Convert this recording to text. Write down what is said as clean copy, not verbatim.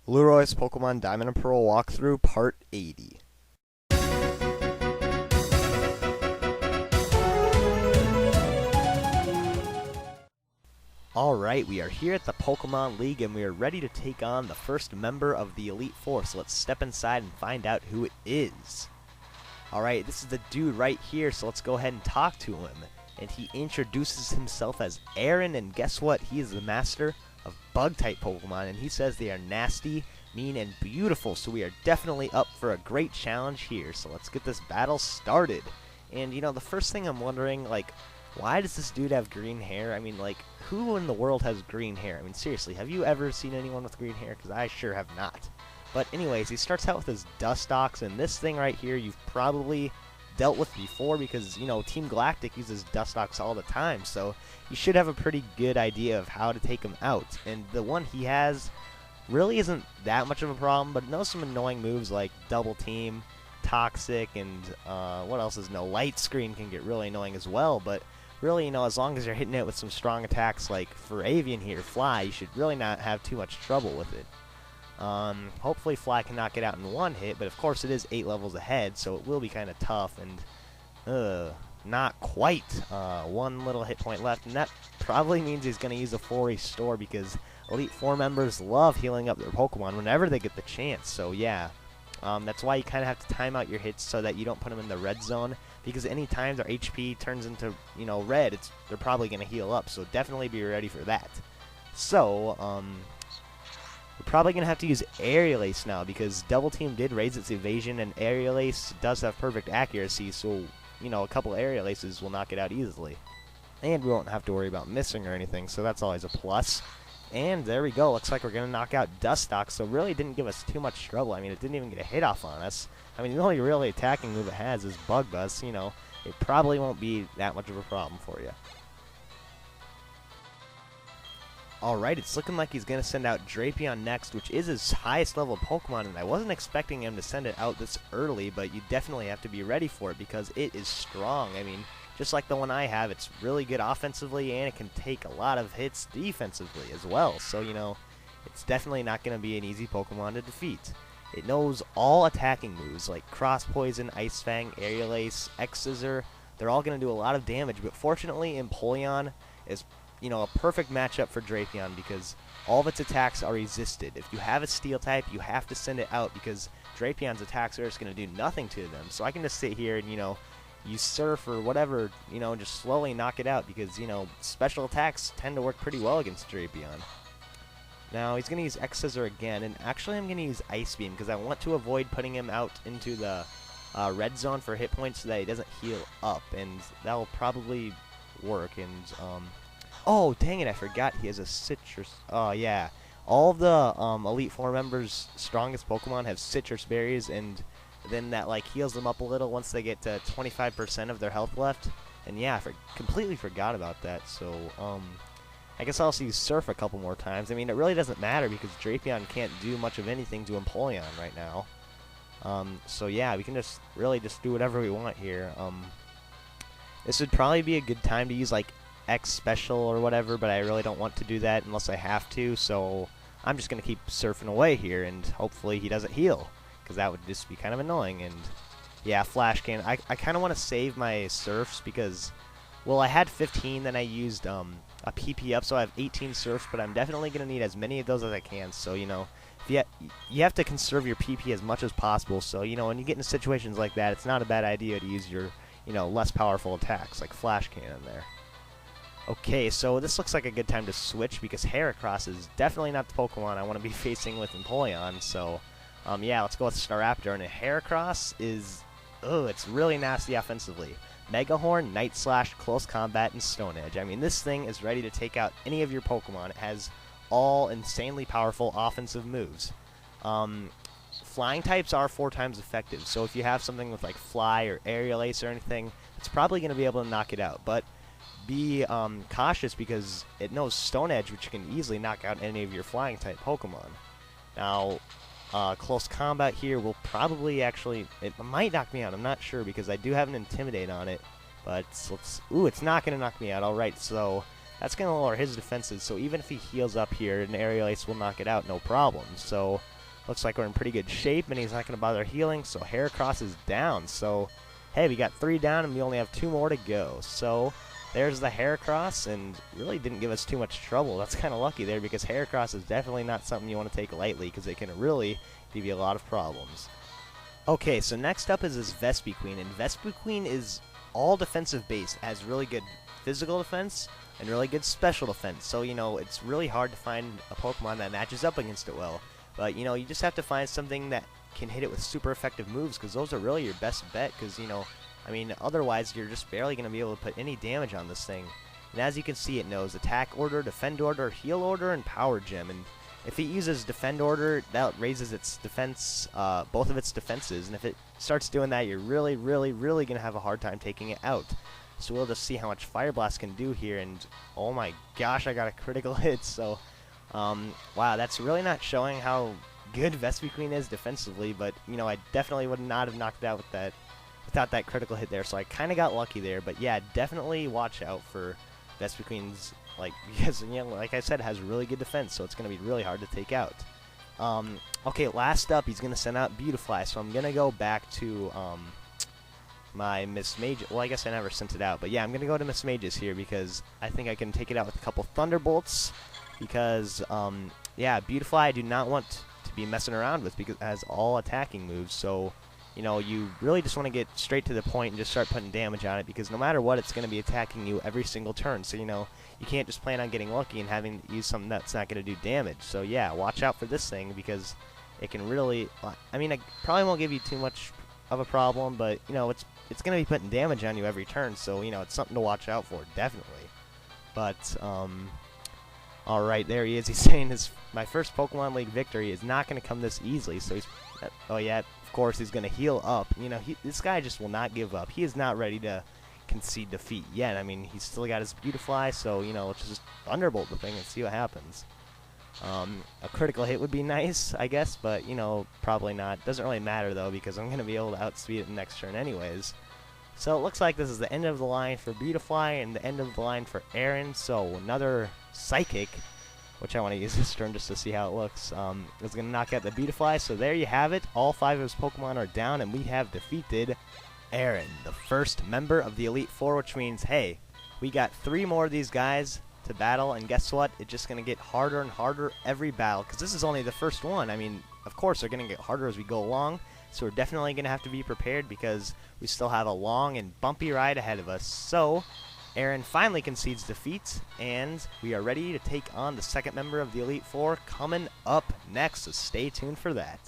Lueroi's Pokemon Diamond and Pearl Walkthrough Part 80. Alright, we are here at the Pokemon League and we are ready to take on the first member of the Elite Four, so let's step inside and find out who it is. Alright, this is the dude right here, so let's go ahead and talk to him. And he introduces himself as Aaron, and guess what? He is the master of Bug-type Pokemon, and he says they are nasty, mean, and beautiful, so we are definitely up for a great challenge here. So let's get this battle started. And, you know, the first thing I'm wondering, like, why does this dude have green hair? I mean, like, who in the world has green hair? I mean, seriously, have you ever seen anyone with green hair? Because I sure have not. But anyways, he starts out with his Dustox, and this thing right here you've probably dealt with before because, you know, Team Galactic uses Dustox all the time, so you should have a pretty good idea of how to take him out. And the one he has really isn't that much of a problem, but it knows some annoying moves like Double Team, Toxic, and what else is no? Light Screen can get really annoying as well, but really, you know, as long as you're hitting it with some strong attacks like for Avian here, Fly, you should really not have too much trouble with it. Hopefully Fly can knock it out in one hit, but of course it is 8 levels ahead, so it will be kind of tough, and not quite. One little hit point left, and that probably means he's going to use a full restore because Elite Four members love healing up their Pokemon whenever they get the chance, so yeah. That's why you kind of have to time out your hits so that you don't put them in the red zone, because any time their HP turns into, you know, red, they're probably going to heal up, so definitely be ready for that. So, we're probably going to have to use Aerial Ace now, because Double Team did raise its evasion, and Aerial Ace does have perfect accuracy, so, you know, a couple Aerial Aces will knock it out easily. And we won't have to worry about missing or anything, so that's always a plus. And there we go. Looks like we're going to knock out Dustox, so really didn't give us too much trouble. I mean, it didn't even get a hit off on us. I mean, the only really attacking move it has is Bug Buzz. You know, it probably won't be that much of a problem for you. Alright, it's looking like he's going to send out Drapion next, which is his highest level Pokemon, and I wasn't expecting him to send it out this early, but you definitely have to be ready for it because it is strong. I mean, just like the one I have, it's really good offensively, and it can take a lot of hits defensively as well. So, you know, it's definitely not going to be an easy Pokemon to defeat. It knows all attacking moves, like Cross Poison, Ice Fang, Aerial Ace, X-Scissor. They're all going to do a lot of damage, but fortunately, Empoleon is, you know, a perfect matchup for Drapion because all of its attacks are resisted. If you have a Steel type, you have to send it out because Drapion's attacks are just going to do nothing to them. So I can just sit here and, you know, use Surf or whatever, you know, just slowly knock it out because, you know, special attacks tend to work pretty well against Drapion. Now, he's going to use X-Scissor again, and actually I'm going to use Ice Beam because I want to avoid putting him out into the red zone for hit points so that he doesn't heal up, and that will probably work. And, oh, dang it, I forgot he has a Citrus. Oh, yeah. All of the Elite Four members' strongest Pokemon have Citrus Berries, and then that, like, heals them up a little once they get to 25% of their health left. And, yeah, I completely forgot about that. So, I guess I'll also use Surf a couple more times. I mean, it really doesn't matter because Drapion can't do much of anything to Empoleon right now. So, yeah, we can just really just do whatever we want here. This would probably be a good time to use, like, X Special or whatever, but I really don't want to do that unless I have to. So, I'm just going to keep surfing away here, and hopefully he doesn't heal, because that would just be kind of annoying. And yeah, Flash Cannon. I kind of want to save my Surfs because, well, I had 15, then I used a PP up, so I have 18 Surfs, but I'm definitely going to need as many of those as I can. So, you know, if you have to conserve your PP as much as possible. So, you know, when you get into situations like that, it's not a bad idea to use your, you know, less powerful attacks like Flash Cannon there. Okay, so this looks like a good time to switch because Heracross is definitely not the Pokemon I want to be facing with Empoleon. So, yeah, let's go with Staraptor. And a Heracross is, it's really nasty offensively. Megahorn, Night Slash, Close Combat, and Stone Edge. I mean, this thing is ready to take out any of your Pokemon. It has all insanely powerful offensive moves. Flying types are 4 times effective, so if you have something with, like, Fly or Aerial Ace or anything, it's probably going to be able to knock it out. But be cautious because it knows Stone Edge, which can easily knock out any of your Flying type Pokemon. Now, Close Combat here will probably actually, it might knock me out, I'm not sure because I do have an Intimidate on it, but it's not going to knock me out. Alright, so That's going to lower his defenses, so even if he heals up here, an Aerial Ace will knock it out, no problem. So Looks like we're in pretty good shape, and he's not going to bother healing, so Heracross is down. So, hey, we got 3 down, and we only have 2 more to go. So, there's the Heracross, and really didn't give us too much trouble. That's kind of lucky there, because Heracross is definitely not something you want to take lightly, because it can really give you a lot of problems. Okay, so next up is this Vespiquen, and Vespiquen is all defensive base. It has really good physical defense and really good special defense. So, you know, it's really hard to find a Pokemon that matches up against it well. But, you know, you just have to find something that can hit it with super effective moves, because those are really your best bet, because, you know, I mean, otherwise you're just barely going to be able to put any damage on this thing. And as you can see, it knows Attack Order, Defend Order, Heal Order, and Power Gem. And if it uses Defend Order, that raises its defense, both of its defenses. And if it starts doing that, you're really going to have a hard time taking it out. So we'll just see how much Fire Blast can do here. And oh my gosh, I got a critical hit. So, wow, that's really not showing how good Vespiquen is defensively. But, you know, I definitely would not have knocked it out with that, without that critical hit there. So I kind of got lucky there. But yeah, definitely watch out for Vespiquen's, like, because, you know, like I said, it has really good defense, so it's going to be really hard to take out. Okay, last up, he's going to send out Beautifly, so I'm going to go back to my Miss Mage. Well, I guess I never sent it out, but yeah, I'm going to go to Miss Mage's here, because I think I can take it out with a couple Thunderbolts, because, yeah, Beautifly I do not want to be messing around with, because it has all attacking moves, so, you know, you really just want to get straight to the point and just start putting damage on it, because no matter what, it's going to be attacking you every single turn. So, you know, you can't just plan on getting lucky and having to use something that's not going to do damage. So, yeah, watch out for this thing, because it can really, I mean, I probably won't give you too much of a problem, but, you know, it's going to be putting damage on you every turn. So, you know, it's something to watch out for, definitely. But, alright, there he is. He's saying my first Pokemon League victory is not going to come this easily. So he's, oh yeah, of course he's going to heal up. You know, this guy just will not give up. He is not ready to concede defeat yet. I mean, he's still got his Beautifly, so, you know, let's just Thunderbolt the thing and see what happens. A critical hit would be nice, I guess, but, you know, probably not. Doesn't really matter, though, because I'm going to be able to outspeed it next turn anyways. So it looks like this is the end of the line for Beautifly and the end of the line for Aaron. So another Psychic, which I want to use this turn just to see how it looks, is going to knock out the Beautifly. So there you have it. All 5 of his Pokemon are down, and we have defeated Aaron, the first member of the Elite Four, which means, hey, we got 3 more of these guys to battle, and guess what? It's just going to get harder and harder every battle, because this is only the first one. I mean, of course, they're going to get harder as we go along, so we're definitely going to have to be prepared, because we still have a long and bumpy ride ahead of us. So Aaron finally concedes defeat, and we are ready to take on the second member of the Elite Four coming up next, so stay tuned for that.